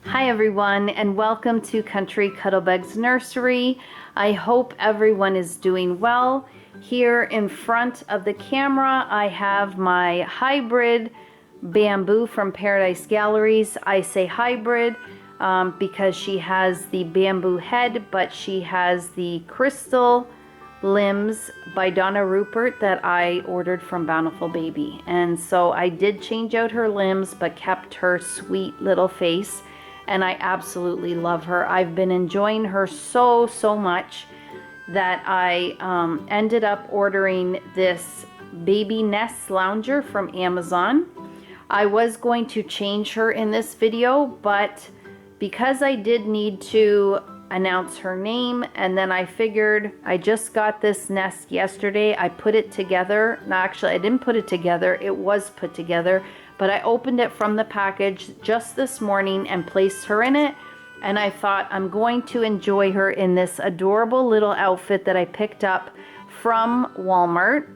Hi everyone, and welcome to Country Cuddlebugs Nursery. I hope everyone is doing well. Here in front of the camera I have my hybrid bamboo from Paradise Galleries. I say hybrid because she has the bamboo head, but she has the crystal limbs by Donna Rupert that I ordered from Bountiful Baby. And so I did change out her limbs but kept her sweet little face, and I absolutely love her. I've been enjoying her so much that I ended up ordering this baby nest lounger from Amazon. I was going to change her in this video, but because I did need to announce her name, and then I figured I just got this nest yesterday. I put it together. No, actually I didn't put it together. It was put together, but I opened it from the package just this morning and placed her in it. And I thought I'm going to enjoy her in this adorable little outfit that I picked up from Walmart.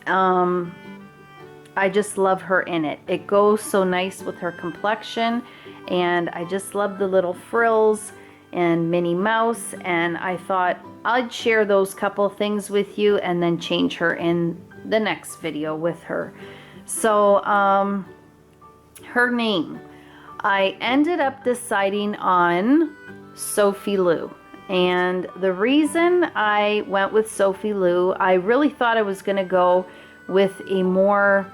I just love her in it. It goes so nice with her complexion, and I just love the little frills and Minnie Mouse, and I thought I'd share those couple things with you and then change her in the next video with her. So her name, I ended up deciding on Sophie Lou, and the reason I went with Sophie Lou, I really thought I was gonna go with a more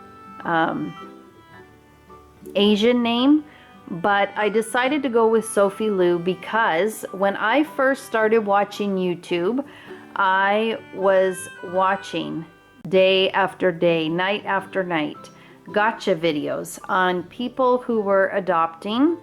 Asian name, but I decided to go with Sophie Lou because when I first started watching YouTube, I was watching day after day, night after night, gotcha videos on people who were adopting.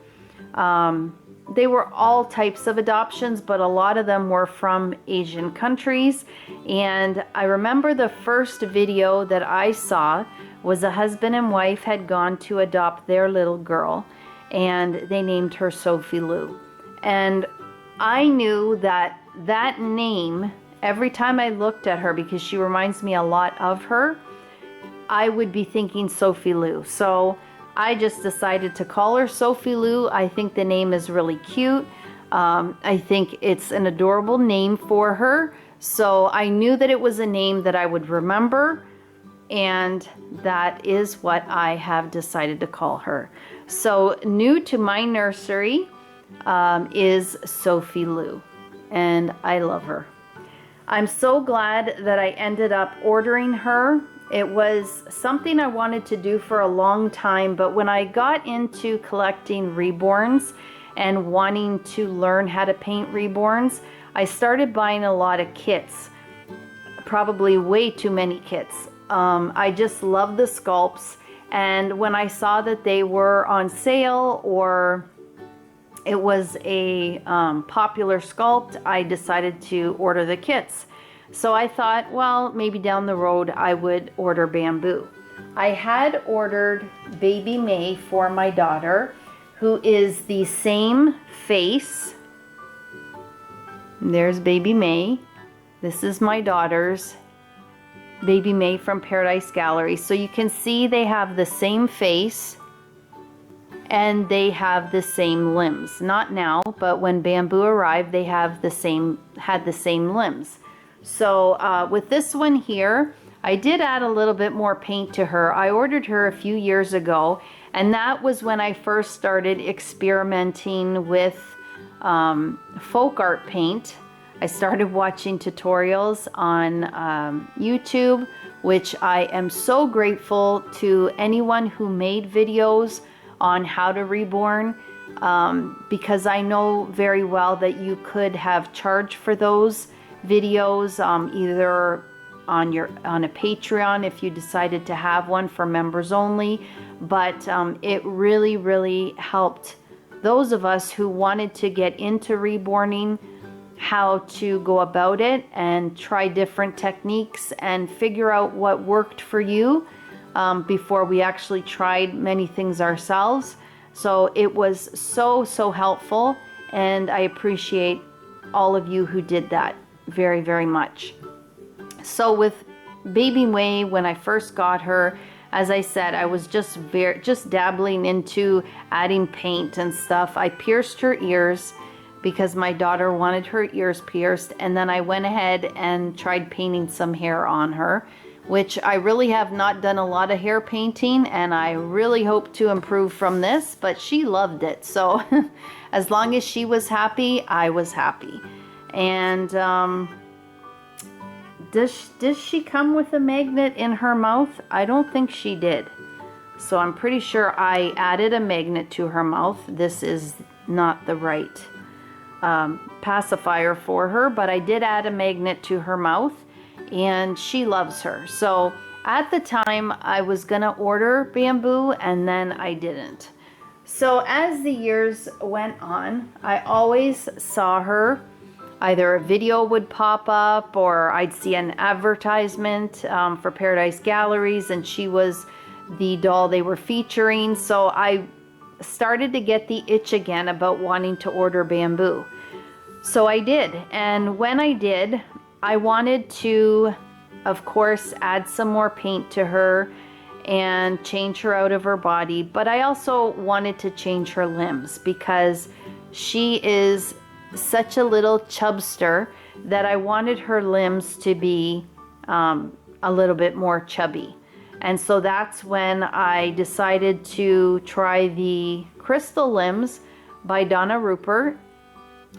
They were all types of adoptions, but a lot of them were from Asian countries. And I remember the first video that I saw was a husband and wife had gone to adopt their little girl, and they named her Sophie Lou. And I knew that that name, every time I looked at her, because she reminds me a lot of her, I would be thinking Sophie Lou. So I just decided to call her Sophie Lou. I think the name is really cute. I think it's an adorable name for her. So I knew that it was a name that I would remember, and that is what I have decided to call her. So new to my nursery is Sophie Lou, and I love her. I'm so glad that I ended up ordering her. It was something I wanted to do for a long time, but when I got into collecting reborns and wanting to learn how to paint reborns, I started buying a lot of kits, probably way too many kits. I just love the sculpts, and when I saw that they were on sale or it was a popular sculpt, I decided to order the kits. So I thought, well, maybe down the road I would order bamboo. I had ordered Baby May for my daughter, who is the same face. There's Baby May. This is my daughter's Baby May from Paradise Gallery. So you can see they have the same face and they have the same limbs. Not now, but when Bamboo arrived, they had the same limbs. So with this one here, I did add a little bit more paint to her. I ordered her a few years ago, and that was when I first started experimenting with folk art paint. I started watching tutorials on YouTube, which I am so grateful to anyone who made videos on how to reborn, because I know very well that you could have charged for those videos, either on a Patreon if you decided to have one for members only, but it really helped those of us who wanted to get into reborning, how to go about it and try different techniques and figure out what worked for you before we actually tried many things ourselves. So it was so helpful, and I appreciate all of you who did that very much. So with Baby May, when I first got her, as I said, I was just dabbling into adding paint and stuff. I pierced her ears because my daughter wanted her ears pierced, and then I went ahead and tried painting some hair on her, which I really have not done a lot of hair painting, and I really hope to improve from this, but she loved it. So as long as she was happy, I was happy. And does she come with a magnet in her mouth? I don't think she did. So I'm pretty sure I added a magnet to her mouth. This is not the right pacifier for her, but I did add a magnet to her mouth, and she loves her. So at the time I was gonna order Bamboo, and then I didn't. So as the years went on, I always saw her. Either a video would pop up, or I'd see an advertisement for Paradise Galleries, and she was the doll they were featuring. So I started to get the itch again about wanting to order Bamboo. So I did, and when I did, I wanted to, of course, add some more paint to her and change her out of her body, but I also wanted to change her limbs because she is such a little chubster that I wanted her limbs to be a little bit more chubby. And so that's when I decided to try the Crystal Limbs by Donna Rupert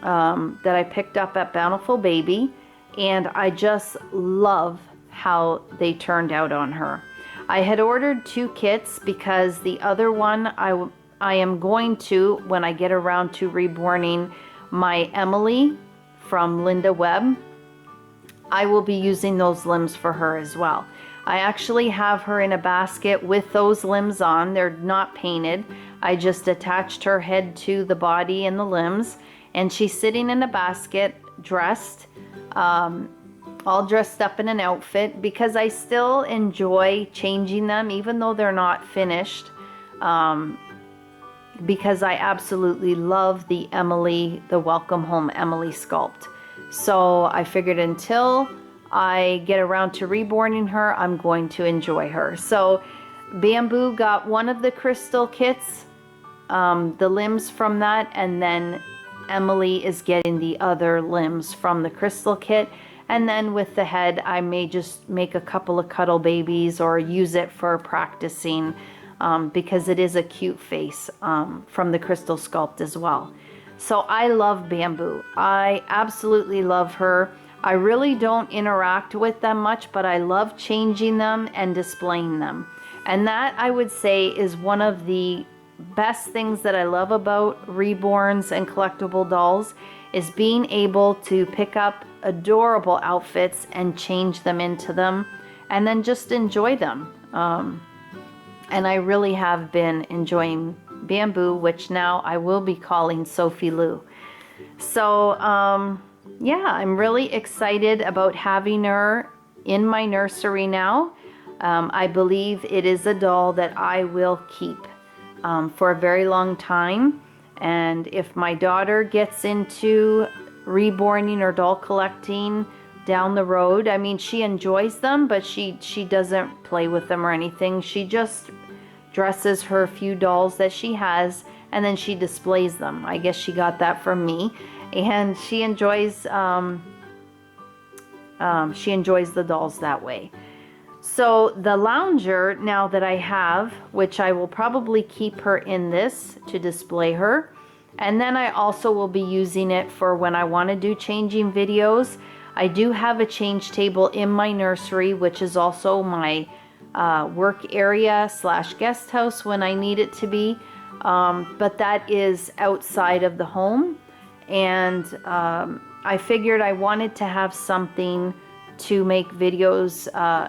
that I picked up at Bountiful Baby, and I just love how they turned out on her. I had ordered 2 kits because the other one I am going to, when I get around to reborning my Emily from Linda Webb, I will be using those limbs for her as well. I actually have her in a basket with those limbs on. They're not painted. I just attached her head to the body and the limbs, and she's sitting in a basket dressed, all dressed up in an outfit, because I still enjoy changing them even though they're not finished. Because I absolutely love the Emily, the Welcome Home Emily sculpt. So I figured until I get around to reborning her, I'm going to enjoy her. So Bamboo got one of the crystal kits, the limbs from that, and then Emily is getting the other limbs from the crystal kit. And then with the head, I may just make a couple of cuddle babies or use it for practicing, because it is a cute face from the crystal sculpt as well. So I love Bamboo. I absolutely love her. I really don't interact with them much, but I love changing them and displaying them. And that, I would say, is one of the best things that I love about reborns and collectible dolls, is being able to pick up adorable outfits and change them into them and then just enjoy them. And I really have been enjoying Bamboo, which now I will be calling Sophie Lou. So yeah, I'm really excited about having her in my nursery now. I believe it is a doll that I will keep for a very long time. And if my daughter gets into reborning or doll collecting down the road, I mean, she enjoys them, but she doesn't play with them or anything. She just dresses her few dolls that she has, and then she displays them. I guess she got that from me, and she enjoys the dolls that way. So the lounger now that I have, which I will probably keep her in this to display her, and then I also will be using it for when I want to do changing videos. I do have a change table in my nursery, which is also my work area / guest house when I need it to be, but that is outside of the home. And I figured I wanted to have something to make videos,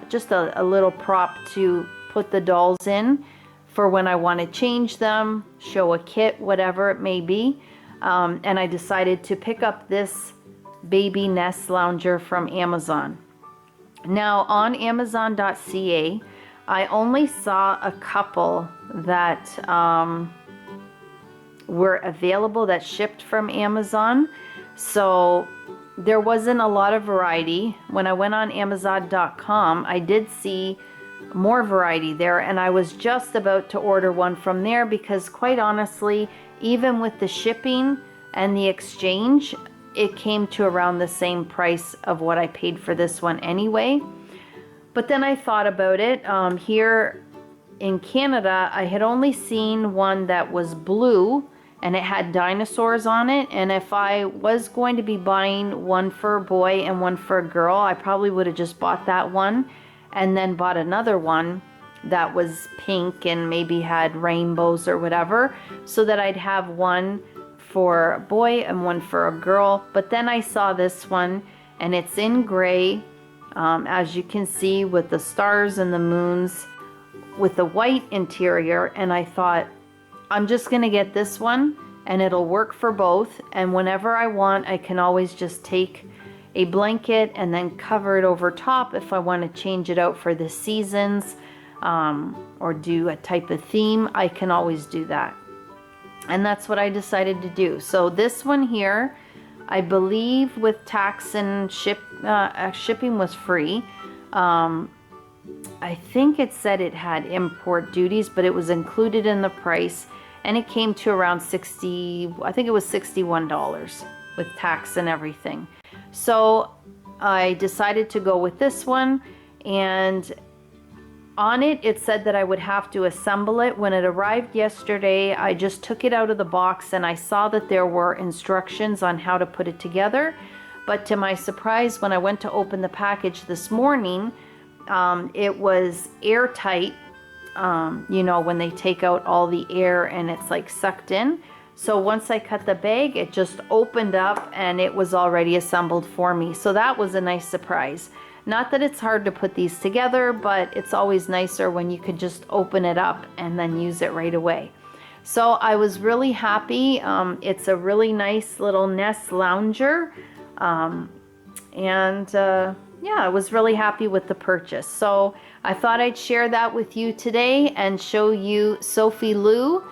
just a little prop to put the dolls in for when I want to change them, show a kit, whatever it may be. And I decided to pick up this baby nest lounger from Amazon. Now on Amazon.ca, I only saw a couple that were available that shipped from Amazon. So there wasn't a lot of variety. When I went on Amazon.com, I did see more variety there, and I was just about to order one from there because, quite honestly, even with the shipping and the exchange, it came to around the same price of what I paid for this one anyway. But then I thought about it. Here in Canada, I had only seen one that was blue and it had dinosaurs on it, and if I was going to be buying one for a boy and one for a girl, I probably would have just bought that one and then bought another one that was pink and maybe had rainbows or whatever, so that I'd have one for a boy and one for a girl. But then I saw this one, and it's in gray, as you can see, with the stars and the moons with the white interior, and I thought, I'm just gonna get this one and it'll work for both, and whenever I want, I can always just take a blanket and then cover it over top if I want to change it out for the seasons, or do a type of theme. I can always do that, and that's what I decided to do. So this one here, I believe with tax and shipping was free. I think it said it had import duties, but it was included in the price, and it came to around I think it was $61 with tax and everything. So I decided to go with this one, and on it, it said that I would have to assemble it. When it arrived yesterday, I just took it out of the box and I saw that there were instructions on how to put it together. But to my surprise, when I went to open the package this morning, it was airtight. You know, when they take out all the air and it's like sucked in. So once I cut the bag, it just opened up and it was already assembled for me. So that was a nice surprise. Not that it's hard to put these together, but it's always nicer when you could just open it up and then use it right away. So I was really happy. It's a really nice little Nest lounger. Yeah, I was really happy with the purchase. So I thought I'd share that with you today and show you Sophie Lu,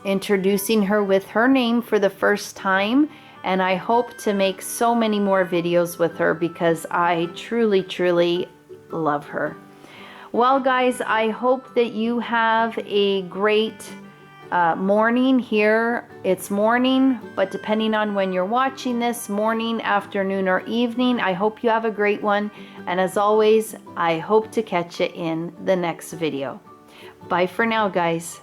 introducing her with her name for the first time. And I hope to make so many more videos with her because I truly, truly love her. Well, guys, I hope that you have a great morning. Here it's morning, but depending on when you're watching this, morning, afternoon, or evening, I hope you have a great one. And as always, I hope to catch you in the next video. Bye for now, guys.